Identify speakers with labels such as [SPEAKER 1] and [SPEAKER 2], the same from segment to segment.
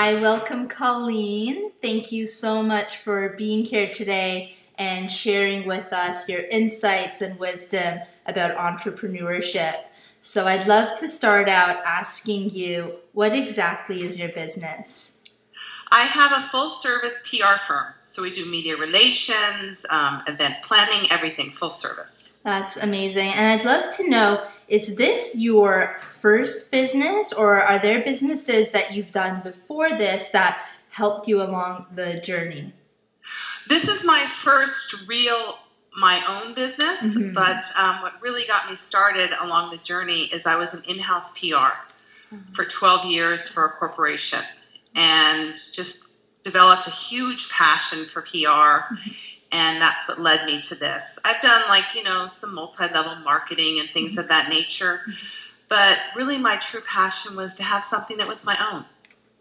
[SPEAKER 1] Hi, welcome Colleen. Thank you so much for being here today and sharing with us your insights and wisdom about entrepreneurship. So I'd love to start out asking you, what exactly is your business?
[SPEAKER 2] I have a full-service PR firm. So we do media relations, event planning, everything full service.
[SPEAKER 1] That's amazing. And I'd love to know, is this your first business, or are there businesses that you've done before this that helped you along the journey?
[SPEAKER 2] This is my first my own business, but what really got me started along the journey is I was an in-house PR for 12 years for a corporation, and just developed a huge passion for PR, and that's what led me to this. I've done some multi-level marketing and things of that nature, but really my true passion was to have something that was my own.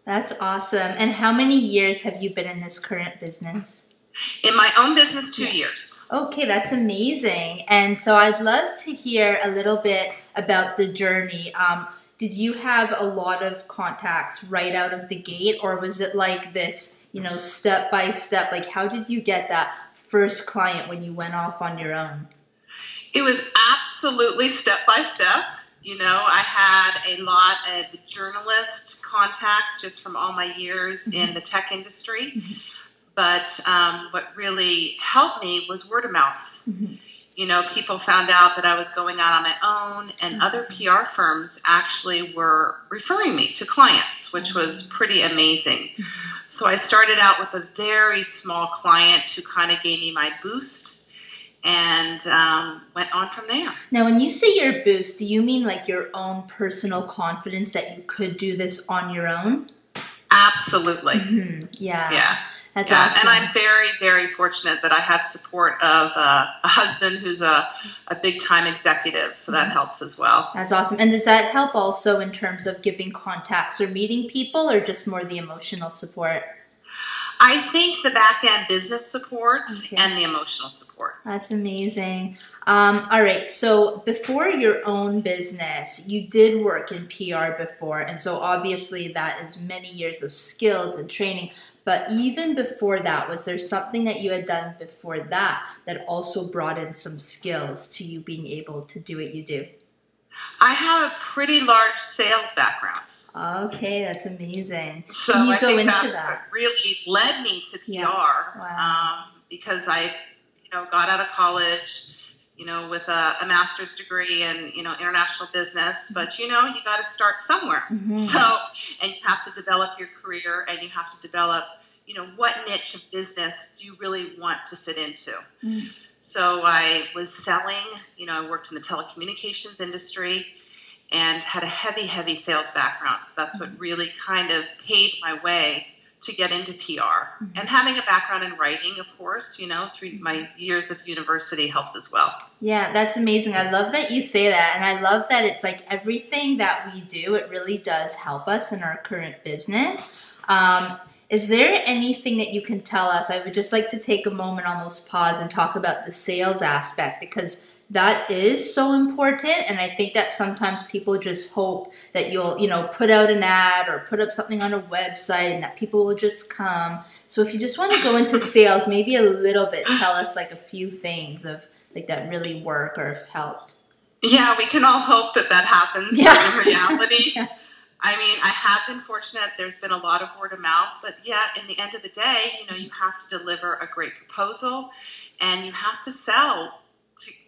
[SPEAKER 1] That's awesome. And how many years have you been in this current business?
[SPEAKER 2] In my own business, 2 years.
[SPEAKER 1] Okay, that's amazing. And so I'd love to hear a little bit about the journey. Did you have a lot of contacts right out of the gate, or was it like this, step by step? Like, how did you get that first client when you went off on your own?
[SPEAKER 2] It was absolutely step by step. I had a lot of journalist contacts just from all my years in the tech industry. But what really helped me was word of mouth. People found out that I was going out on my own, and other PR firms actually were referring me to clients, which was pretty amazing. So I started out with a very small client who kind of gave me my boost, and went on from there.
[SPEAKER 1] Now, when you say your boost, do you mean like your own personal confidence that you could do this on your own?
[SPEAKER 2] Absolutely.
[SPEAKER 1] Yeah. That's
[SPEAKER 2] yeah,
[SPEAKER 1] awesome.
[SPEAKER 2] And I'm very, very fortunate that I have support of a husband who's a big-time executive, so that helps as well.
[SPEAKER 1] That's awesome. And does that help also in terms of giving contacts or meeting people, or just more the emotional support?
[SPEAKER 2] I think the back-end business support and the emotional support.
[SPEAKER 1] That's amazing. All right, so before your own business, you did work in PR before, and so obviously that is many years of skills and training. But even before that, was there something that you had done before that that also brought in some skills to you being able to do what you do?
[SPEAKER 2] I have a pretty large sales background.
[SPEAKER 1] Okay, that's amazing.
[SPEAKER 2] So
[SPEAKER 1] Can you
[SPEAKER 2] I
[SPEAKER 1] go
[SPEAKER 2] think
[SPEAKER 1] into
[SPEAKER 2] that's
[SPEAKER 1] that?
[SPEAKER 2] what really led me to PR.
[SPEAKER 1] Wow.
[SPEAKER 2] Because I, got out of college, with a master's degree in, international business. But, you got to start somewhere. So, and you have to develop your career, and you have to develop, what niche of business do you really want to fit into? So I was selling, I worked in the telecommunications industry and had a heavy, heavy sales background. So that's what really kind of paved my way to get into PR. And having a background in writing, of course, through my years of university helped as well.
[SPEAKER 1] Yeah, that's amazing. I love that you say that. And I love that it's like everything that we do, it really does help us in our current business. Is there anything that you can tell us? I would just like to take a moment, almost pause, and talk about the sales aspect, because that is so important. And I think that sometimes people just hope that you'll, put out an ad or put up something on a website and that people will just come. So if you just want to go into sales, maybe a little bit, tell us like a few things of like that really work or have helped.
[SPEAKER 2] Yeah, we can all hope that that happens in reality. I mean, I have been fortunate. There's been a lot of word of mouth, but yet in the end of the day, you have to deliver a great proposal, and you have to sell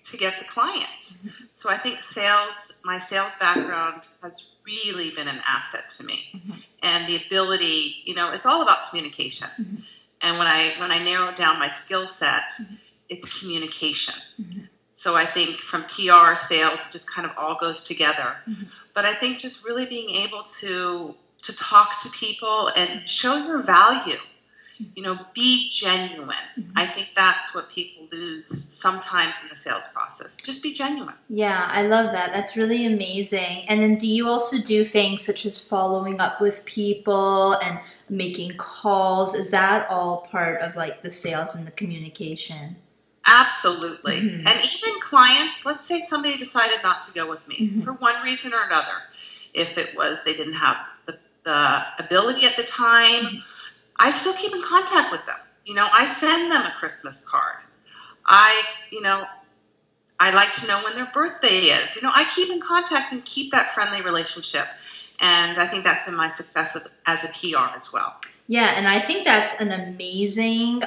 [SPEAKER 2] to get the client. So I think my sales background has really been an asset to me, and the ability, it's all about communication. And when I narrow down my skill set, it's communication. So I think from PR, sales, it just kind of all goes together. But I think just really being able to talk to people and show your value, be genuine. I think that's what people lose sometimes in the sales process. Just be genuine.
[SPEAKER 1] Yeah, I love that. That's really amazing. And then do you also do things such as following up with people and making calls? Is that all part of like the sales and the communication?
[SPEAKER 2] Absolutely. And even clients, let's say somebody decided not to go with me for one reason or another. If it was they didn't have the the ability at the time, I still keep in contact with them. You know, I send them a Christmas card. I like to know when their birthday is. You know, I keep in contact and keep that friendly relationship. And I think that's been my success as a PR as well.
[SPEAKER 1] Yeah, and I think that's an amazing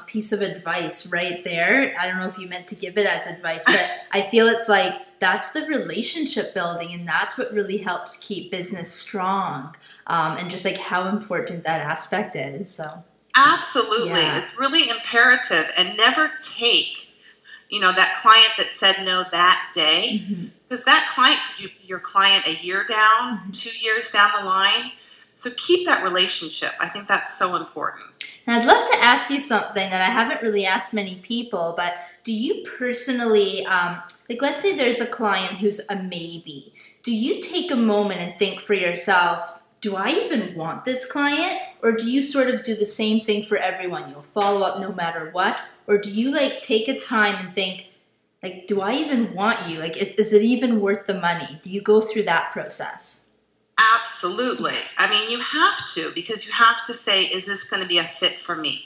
[SPEAKER 1] piece of advice right there. I don't know if you meant to give it as advice, but I feel it's like that's the relationship building, and that's what really helps keep business strong, and just like how important that aspect is. So
[SPEAKER 2] absolutely,
[SPEAKER 1] yeah.
[SPEAKER 2] It's really imperative, and never take, you know, that client that said no that day, because that client could be your client a year down, 2 years down the line. So keep that relationship. I think that's so important.
[SPEAKER 1] And I'd love to ask you something that I haven't really asked many people, but do you personally, like let's say there's a client who's a maybe. Do you take a moment and think for yourself, do I even want this client? Or do you sort of do the same thing for everyone? You'll follow up no matter what? Or do you like take a time and think, like, do I even want you? Like, is it even worth the money? Do you go through that process?
[SPEAKER 2] Absolutely. I mean, you have to, because you have to say, is this going to be a fit for me?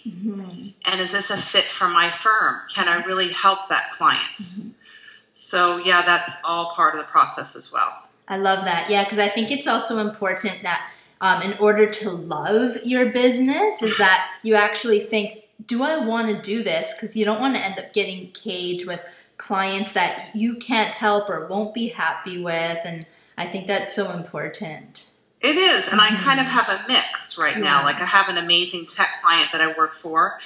[SPEAKER 2] And is this a fit for my firm? Can I really help that client? So yeah, that's all part of the process as well.
[SPEAKER 1] I love that. Yeah, because I think it's also important that in order to love your business is that you actually think, do I want to do this? Because you don't want to end up getting caged with clients that you can't help or won't be happy with. And I think that's so important.
[SPEAKER 2] It is. And I kind of have a mix right now. Like I have an amazing tech client that I work for,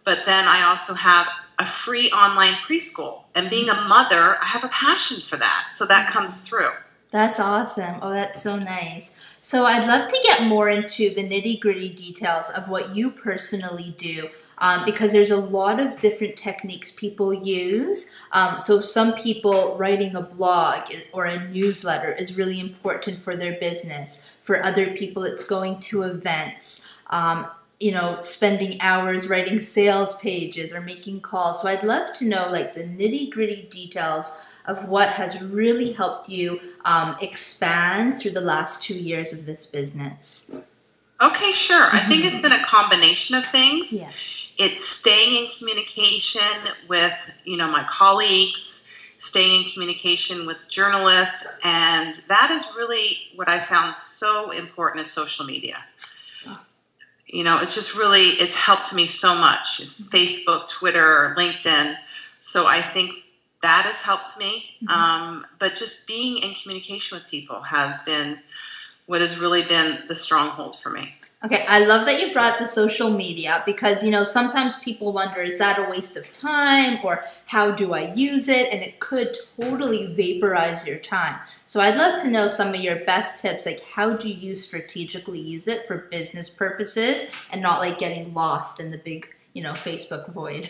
[SPEAKER 2] but then I also have a free online preschool. And being a mother, I have a passion for that. So that comes through.
[SPEAKER 1] That's awesome. Oh, that's so nice. So I'd love to get more into the nitty-gritty details of what you personally do, because there's a lot of different techniques people use. So some people writing a blog or a newsletter is really important for their business. For other people, it's going to events, you know, spending hours writing sales pages or making calls. So I'd love to know like the nitty-gritty details of what has really helped you expand through the last 2 years of this business.
[SPEAKER 2] Okay, sure. I think it's been a combination of things.
[SPEAKER 1] Yeah.
[SPEAKER 2] It's staying in communication with, you know, my colleagues, staying in communication with journalists, and that is really what I found so important is social media. You know, it's just really, it's helped me so much. It's Facebook, Twitter, LinkedIn. So I think that has helped me. But just being in communication with people has been what has really been the stronghold for me.
[SPEAKER 1] Okay, I love that you brought up the social media because, you know, sometimes people wonder, is that a waste of time or how do I use it? And it could totally vaporize your time. So I'd love to know some of your best tips, like how do you strategically use it for business purposes and not like getting lost in the big, you know, Facebook void?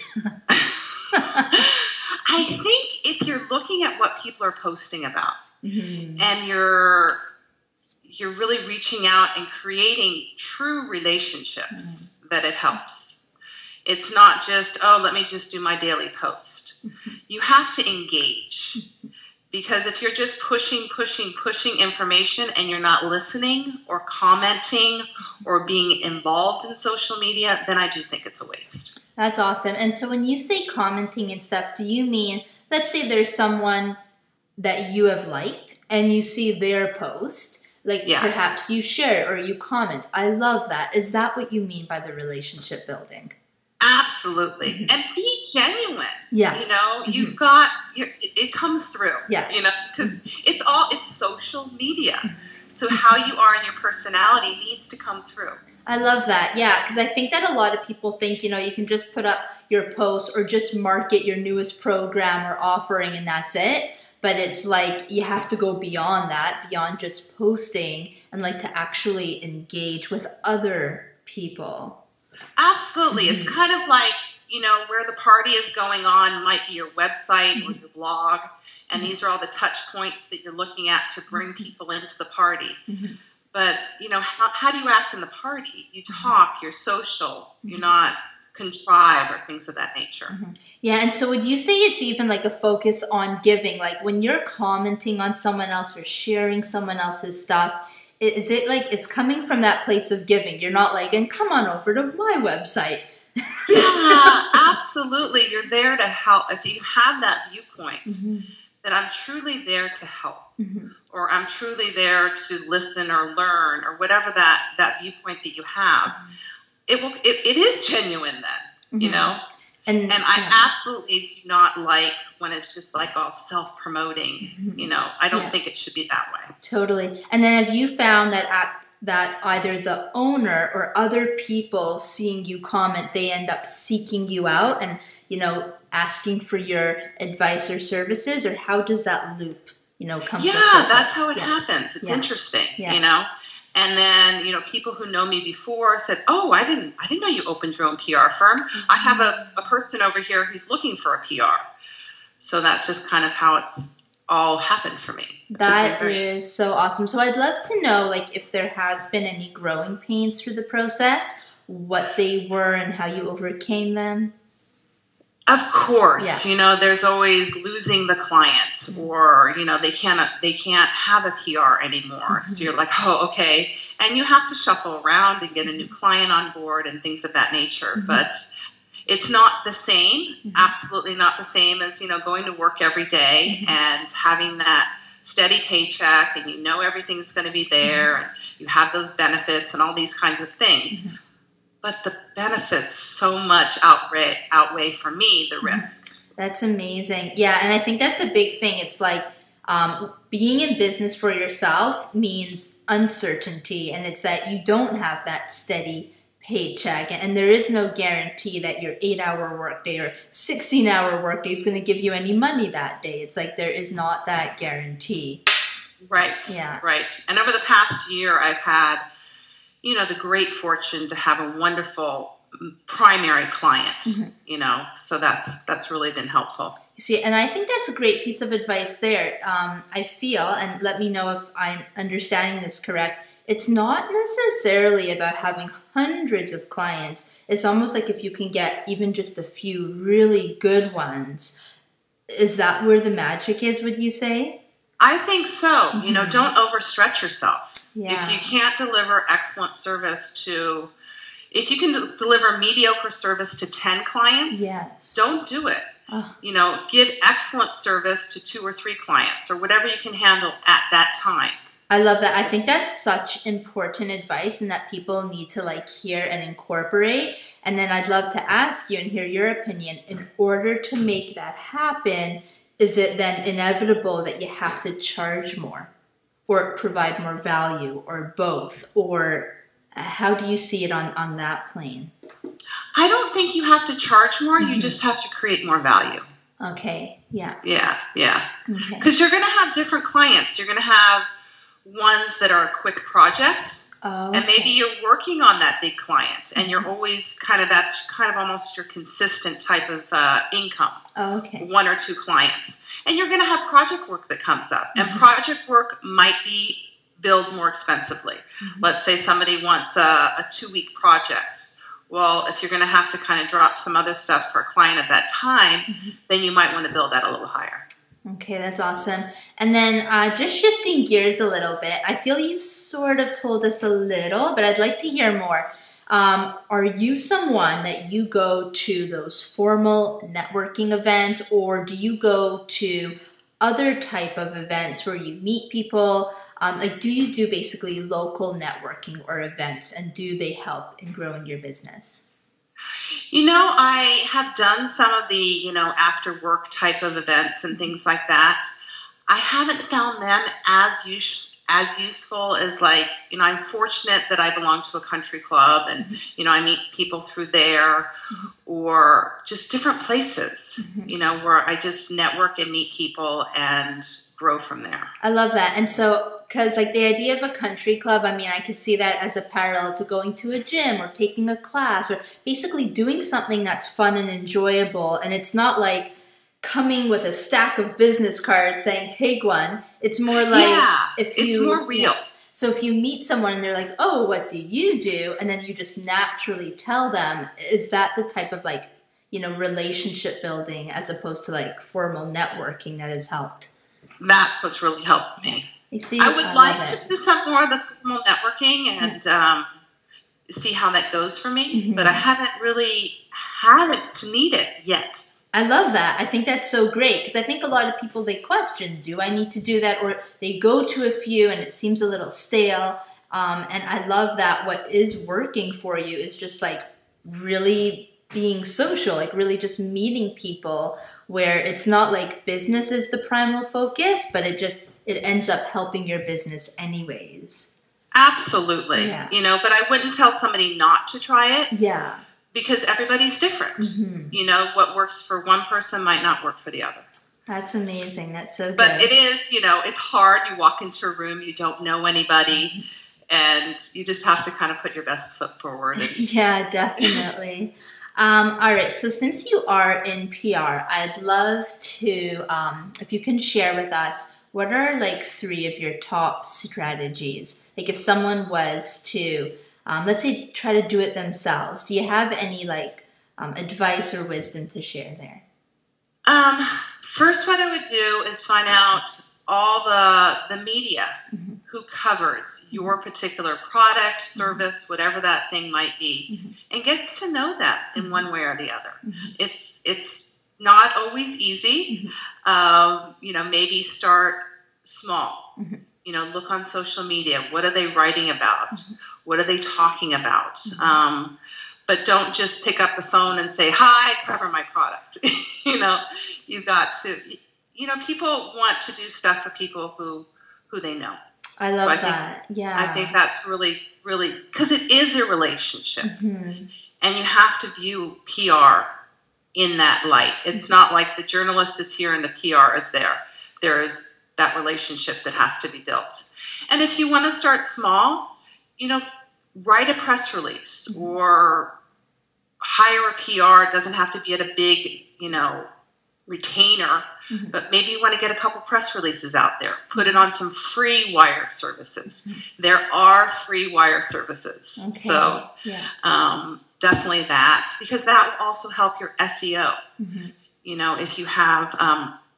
[SPEAKER 2] I think if you're looking at what people are posting about and you're really reaching out and creating true relationships, that it helps. It's not just, oh, let me just do my daily post. You have to engage, because if you're just pushing information and you're not listening or commenting or being involved in social media, then I do think it's a waste.
[SPEAKER 1] That's awesome. And so when you say commenting and stuff, do you mean, let's say there's someone that you have liked and you see their post, like perhaps you share or you comment. I love that. Is that what you mean by the relationship building?
[SPEAKER 2] Absolutely. And be genuine.
[SPEAKER 1] Yeah.
[SPEAKER 2] You know, you've got, it comes through.
[SPEAKER 1] Yeah.
[SPEAKER 2] You know, because it's social media. So how you are in your personality needs to come through.
[SPEAKER 1] I love that. Yeah, because I think that a lot of people think, you know, you can just put up your post or just market your newest program or offering and that's it. But it's like you have to go beyond that, beyond just posting and like to actually engage with other people.
[SPEAKER 2] Absolutely. It's kind of like, you know, where the party is going on might be your website or your blog. And these are all the touch points that you're looking at to bring people into the party. But, you know, how do you act in the party? You talk, you're social, you're not contrived or things of that nature.
[SPEAKER 1] Yeah, and so would you say it's even like a focus on giving? Like when you're commenting on someone else or sharing someone else's stuff, is it like it's coming from that place of giving? You're not like, and come on over to my website.
[SPEAKER 2] Yeah, absolutely. You're there to help. If you have that viewpoint, that I'm truly there to help, or I'm truly there to listen or learn, or whatever that viewpoint that you have, it is genuine then, you know? And I absolutely do not like when it's just like all self-promoting, you know. I don't think it should be that way.
[SPEAKER 1] Totally. And then have you found that that either the owner or other people seeing you comment, they end up seeking you out and, you know, asking for your advice or services, or how does that loop, you know, come?
[SPEAKER 2] Yeah, that's how it happens. It's interesting, you know. And then, you know, people who know me before said, "Oh, I didn't know you opened your own PR firm. I have a person over here who's looking for a PR." So that's just kind of how it's all happened for me.
[SPEAKER 1] That is so awesome. So I'd love to know, like, if there has been any growing pains through the process, what they were and how you overcame them.
[SPEAKER 2] Of course, you know, there's always losing the client, or, you know, they can't have a PR anymore. So you're like, oh, okay. And you have to shuffle around and get a new client on board and things of that nature. But it's not the same, absolutely not the same as, you know, going to work every day and having that steady paycheck, and you know everything's going to be there, and you have those benefits and all these kinds of things. But the benefits so much outweigh for me the risk.
[SPEAKER 1] That's amazing. Yeah, and I think that's a big thing. It's like being in business for yourself means uncertainty, and it's that you don't have that steady paycheck, and there is no guarantee that your 8-hour workday or 16-hour workday is going to give you any money that day. It's like there is not that guarantee.
[SPEAKER 2] Right.
[SPEAKER 1] Yeah.
[SPEAKER 2] Right. And over the past year, I've had, you know, the great fortune to have a wonderful primary client, you know, so that's really been helpful.
[SPEAKER 1] See, and I think that's a great piece of advice there. I feel, and let me know if I'm understanding this correct, it's not necessarily about having hundreds of clients. It's almost like if you can get even just a few really good ones. Is that where the magic is, would you say?
[SPEAKER 2] I think so. You know, don't overstretch yourself.
[SPEAKER 1] Yeah.
[SPEAKER 2] If you can't deliver excellent service to, if you can deliver mediocre service to 10 clients, don't do it. You know, give excellent service to 2 or 3 clients, or whatever you can handle at that time.
[SPEAKER 1] I love that. I think that's such important advice, and that people need to like hear and incorporate. And then I'd love to ask you and hear your opinion. In order to make that happen, is it then inevitable that you have to charge more, or provide more value, or both? Or how do you see it on that plane?
[SPEAKER 2] I don't think you have to charge more. You just have to create more value.
[SPEAKER 1] Okay. Yeah.
[SPEAKER 2] Yeah. Yeah. Because you're going to have different clients. You're going to have ones that are a quick project, and maybe you're working on that big client, and you're always that's kind of almost your consistent type of income. 1 or 2 clients. And you're going to have project work that comes up, and project work might be billed more expensively. Let's say somebody wants a 2-week project. Well, if you're going to have to kind of drop some other stuff for a client at that time, then you might want to bill that a little higher.
[SPEAKER 1] Okay, that's awesome. And then just shifting gears a little bit, I feel you've sort of told us a little, but I'd like to hear more. Are you someone that you go to those formal networking events, or do you go to other type of events where you meet people? Like, do you do basically local networking or events, and do they help in growing your business?
[SPEAKER 2] You know, I have done some of the, you know, after work type of events and things like that. I haven't found them as useful as, like, you know, I'm fortunate that I belong to a country club, and, you know, I meet people through there, or just different places, you know, where I just network and meet people and grow from there.
[SPEAKER 1] I love that. And so, because like the idea of a country club, I mean, I could see that as a parallel to going to a gym or taking a class, or basically doing something that's fun and enjoyable. And it's not like coming with a stack of business cards saying, take one. It's more like,
[SPEAKER 2] it's more real.
[SPEAKER 1] So if you meet someone and they're like, oh, what do you do? And then you just naturally tell them, is that the type of, like, you know, relationship building as opposed to like formal networking that has helped?
[SPEAKER 2] That's what's really helped me. I would like to do some more of the formal networking and see how that goes for me, but I haven't really had it to need it yet.
[SPEAKER 1] I love that. I think that's so great because I think a lot of people, they question, do I need to do that? Or they go to a few and it seems a little stale. And I love that what is working for you is just like really being social, like really just meeting people where it's not like business is the primal focus, but it ends up helping your business anyways.
[SPEAKER 2] Absolutely. Yeah. You know, but I wouldn't tell somebody not to try it.
[SPEAKER 1] Yeah.
[SPEAKER 2] Because everybody's different. You know, what works for one person might not work for the other.
[SPEAKER 1] That's amazing. That's so good.
[SPEAKER 2] But it is, you know, it's hard. You walk into a room, you don't know anybody, and you just have to kind of put your best foot forward.
[SPEAKER 1] Yeah, definitely. All right. So since you are in PR, I'd love to, if you can share with us, what are like 3 of your top strategies? Like if someone was to, let's say, try to do it themselves, do you have any like advice or wisdom to share there?
[SPEAKER 2] First, what I would do is find out all the media who covers your particular product, service, whatever that thing might be, and get to know that in one way or the other. It's not always easy. You know, maybe start small. You know, look on social media. What are they writing about? What are they talking about? But don't just pick up the phone and say, "Hi, cover my product." You know, you got to. You know, people want to do stuff for people who they know.
[SPEAKER 1] I love that. Yeah,
[SPEAKER 2] I think that's really, really, because it is a relationship, and you have to view PR in that light. It's not like the journalist is here and the PR is there. There is that relationship that has to be built. And if you want to start small, you know, write a press release or hire a PR. It doesn't have to be at a big, you know, retainer, but maybe you want to get a couple press releases out there. Put it on some free wire services. There are free wire services. Okay. So definitely that, because that will also help your SEO. You know, if you have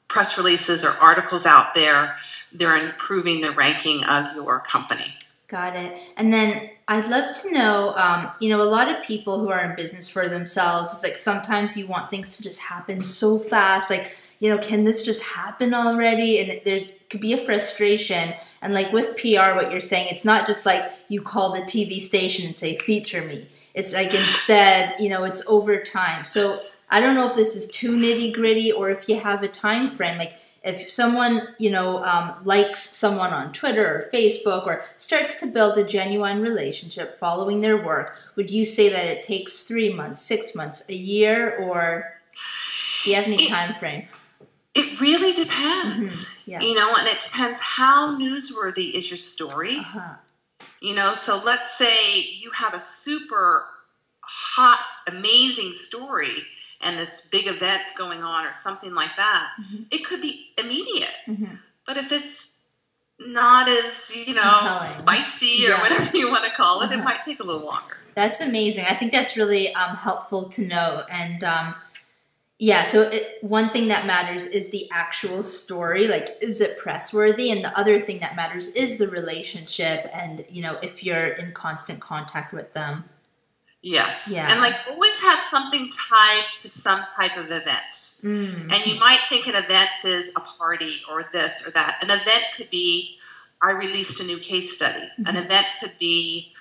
[SPEAKER 2] press releases or articles out there, they're improving the ranking of your company.
[SPEAKER 1] Got it. And then I'd love to know, you know, a lot of people who are in business for themselves, it's like sometimes you want things to just happen so fast. Like, you know, can this just happen already? And could be a frustration. And like with PR, what you're saying, it's not just like you call the TV station and say, feature me. It's like instead, you know, it's over time. So I don't know if this is too nitty gritty or if you have a time frame. Like if someone, you know, likes someone on Twitter or Facebook or starts to build a genuine relationship following their work, would you say that it takes 3 months, 6 months, a year, or do you have any time frame?
[SPEAKER 2] It really depends, you know, and it depends how newsworthy is your story. You know, so let's say you have a super hot, amazing story and this big event going on or something like that, it could be immediate. But if it's not as, you know, compelling, spicy or whatever you want to call it, it might take a little longer.
[SPEAKER 1] That's amazing. I think that's really helpful to know. And yeah, so one thing that matters is the actual story. Like, is it press worthy? And the other thing that matters is the relationship and, you know, if you're in constant contact with them.
[SPEAKER 2] Yes. Yeah. And like always have something tied to some type of event. And you might think an event is a party or this or that. An event could be, I released a new case study. An event could be,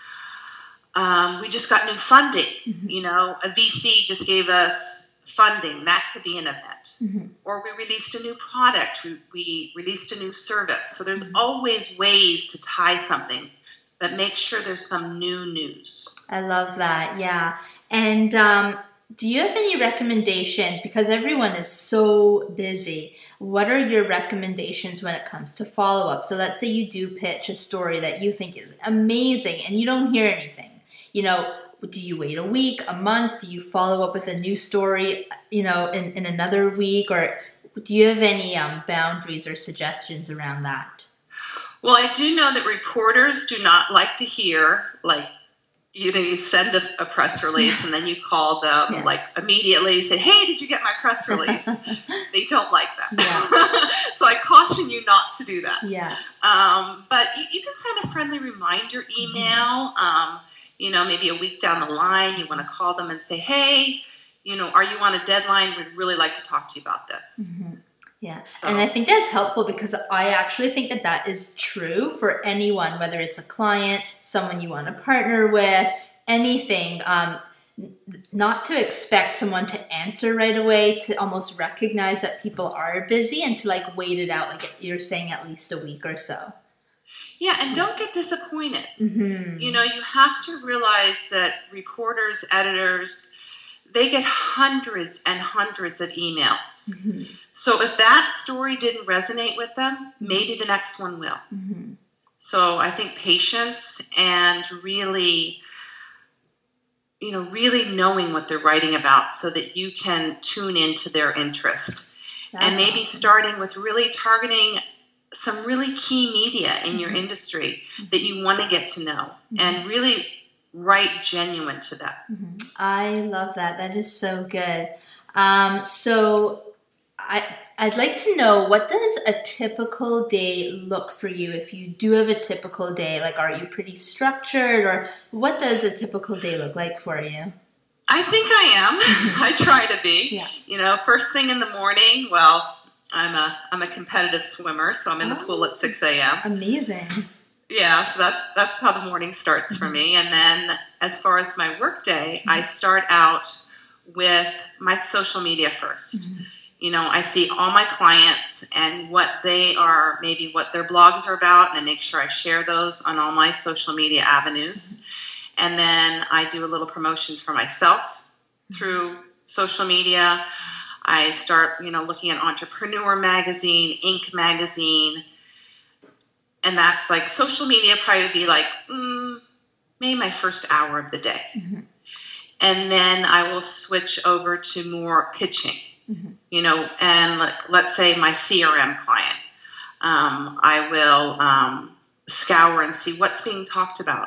[SPEAKER 2] we just got new funding. You know, a VC just gave us funding. That could be an event. Or we released a new product. We released a new service. So there's always ways to tie something. But make sure there's some new news.
[SPEAKER 1] I love that, yeah. And do you have any recommendations? Because everyone is so busy. What are your recommendations when it comes to follow-up? So let's say you do pitch a story that you think is amazing and you don't hear anything. You know, do you wait a week, a month? Do you follow up with a new story, you know, in another week? Or do you have any boundaries or suggestions around that?
[SPEAKER 2] Well, I do know that reporters do not like to hear, like, you send a press release and then you call them like immediately, say, hey, did you get my press release? They don't like that. Yeah. So I caution you not to do that.
[SPEAKER 1] Yeah.
[SPEAKER 2] But you can send a friendly reminder email. You know, maybe a week down the line, you want to call them and say, hey, you know, are you on a deadline? We'd really like to talk to you about this.
[SPEAKER 1] Yeah. So. And I think that's helpful because I actually think that that is true for anyone, whether it's a client, someone you want to partner with, anything. Not to expect someone to answer right away, to almost recognize that people are busy and to like wait it out, like you're saying, at least a week or so.
[SPEAKER 2] Yeah, and don't get disappointed. You know, you have to realize that reporters, editors, they get hundreds and hundreds of emails. So if that story didn't resonate with them, maybe the next one will. So I think patience and really, you know, really knowing what they're writing about so that you can tune into their interest. And maybe starting with really targeting some really key media in your industry that you want to get to know and really write genuine to them.
[SPEAKER 1] I love that. That is so good. So I'd like to know, what does a typical day look for you if you do have a typical day? Like, are you pretty structured, or what does a typical day look like for you?
[SPEAKER 2] I think I am. I try to be. Yeah. You know, first thing in the morning, well, I'm a competitive swimmer, so I'm in the pool at 6 a.m.
[SPEAKER 1] Amazing.
[SPEAKER 2] Yeah, so that's how the morning starts for me. And then as far as my work day, I start out with my social media first. You know, I see all my clients and what they are, maybe what their blogs are about, and I make sure I share those on all my social media avenues. And then I do a little promotion for myself through social media. I start, you know, looking at Entrepreneur Magazine, Inc. Magazine. And that's like, social media probably would be like, maybe my first hour of the day. And then I will switch over to more pitching, you know, and let's say my CRM client. I will scour and see what's being talked about,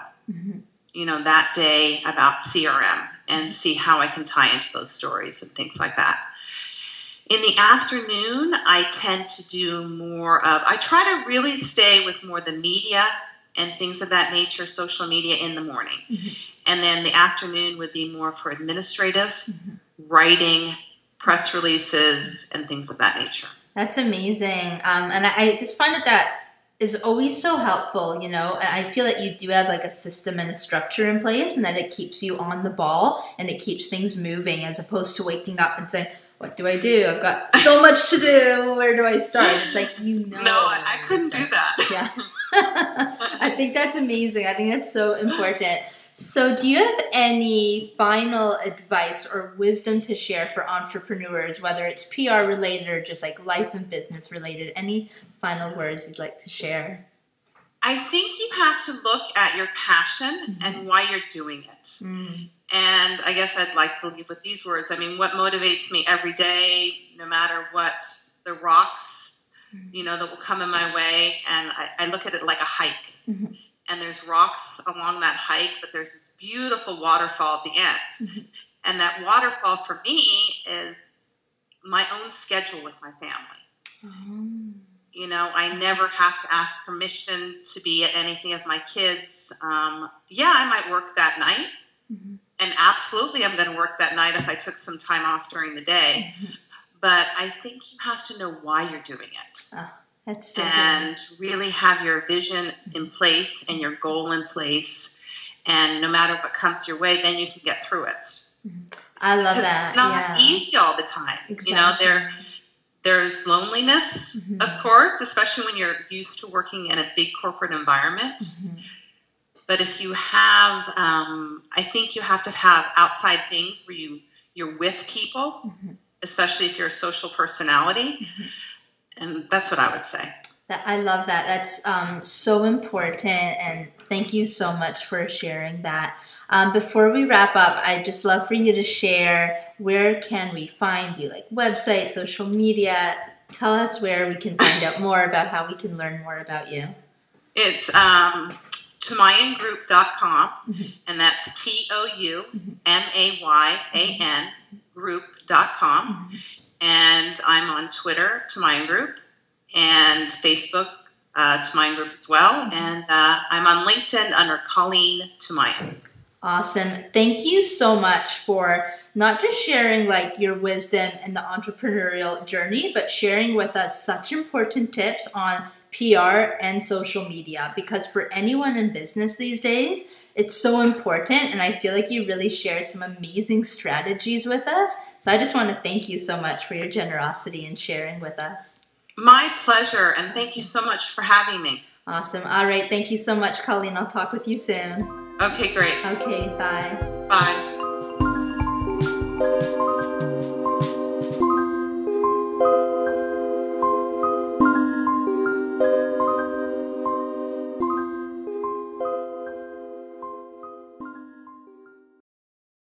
[SPEAKER 2] you know, that day about CRM, and see how I can tie into those stories and things like that. In the afternoon, I tend to do more of, I try to really stay with more the media and things of that nature, social media in the morning. And then the afternoon would be more for administrative, writing, press releases, and things of that nature.
[SPEAKER 1] That's amazing. And I just find that is always so helpful, you know. And I feel that you do have like a system and a structure in place, and that it keeps you on the ball and it keeps things moving, as opposed to waking up and saying, what do I do? I've got so much to do. Where do I start? It's like, you know.
[SPEAKER 2] No, I couldn't do that.
[SPEAKER 1] Yeah. I think that's amazing. I think that's so important. So do you have any final advice or wisdom to share for entrepreneurs, whether it's PR related or just like life and business related? Any final words you'd like to share?
[SPEAKER 2] I think you have to look at your passion and why you're doing it. And I guess I'd like to leave with these words. I mean, what motivates me every day, no matter what the rocks, you know, that will come in my way. And I look at it like a hike. And there's rocks along that hike, but there's this beautiful waterfall at the end. And that waterfall for me is my own schedule with my family. You know, I never have to ask permission to be at anything of my kids. Yeah, I might work that night. And absolutely, I'm going to work that night if I took some time off during the day. But I think you have to know why you're doing it.
[SPEAKER 1] That's so
[SPEAKER 2] and
[SPEAKER 1] good.
[SPEAKER 2] Really have your vision in place and your goal in place. And no matter what comes your way, then you can get through it.
[SPEAKER 1] I love that.
[SPEAKER 2] It's not easy all the time.
[SPEAKER 1] Exactly.
[SPEAKER 2] You know, there's loneliness, of course, especially when you're used to working in a big corporate environment. But if you have, I think you have to have outside things where you're with people, especially if you're a social personality. And that's what I would say.
[SPEAKER 1] I love that. That's so important. And thank you so much for sharing that. Before we wrap up, I'd just love for you to share, where can we find you? Like website, social media. Tell us where we can find out more about how we can learn more about you.
[SPEAKER 2] It's ToumayanGroup.com, and that's TOUMAYAN group.com. And I'm on Twitter, Toumayan Group, and Facebook, Toumayan Group as well. And I'm on LinkedIn under Colleen Toumayan.
[SPEAKER 1] Awesome. Thank you so much for not just sharing like your wisdom and the entrepreneurial journey, but sharing with us such important tips on PR and social media, because for anyone in business these days, it's so important. And I feel like you really shared some amazing strategies with us. So I just want to thank you so much for your generosity and sharing with us.
[SPEAKER 2] My pleasure. And thank you so much for having me.
[SPEAKER 1] Awesome. All right. Thank you so much, Colleen. I'll talk with you soon.
[SPEAKER 2] Okay, great.
[SPEAKER 1] Okay, bye.
[SPEAKER 2] Bye.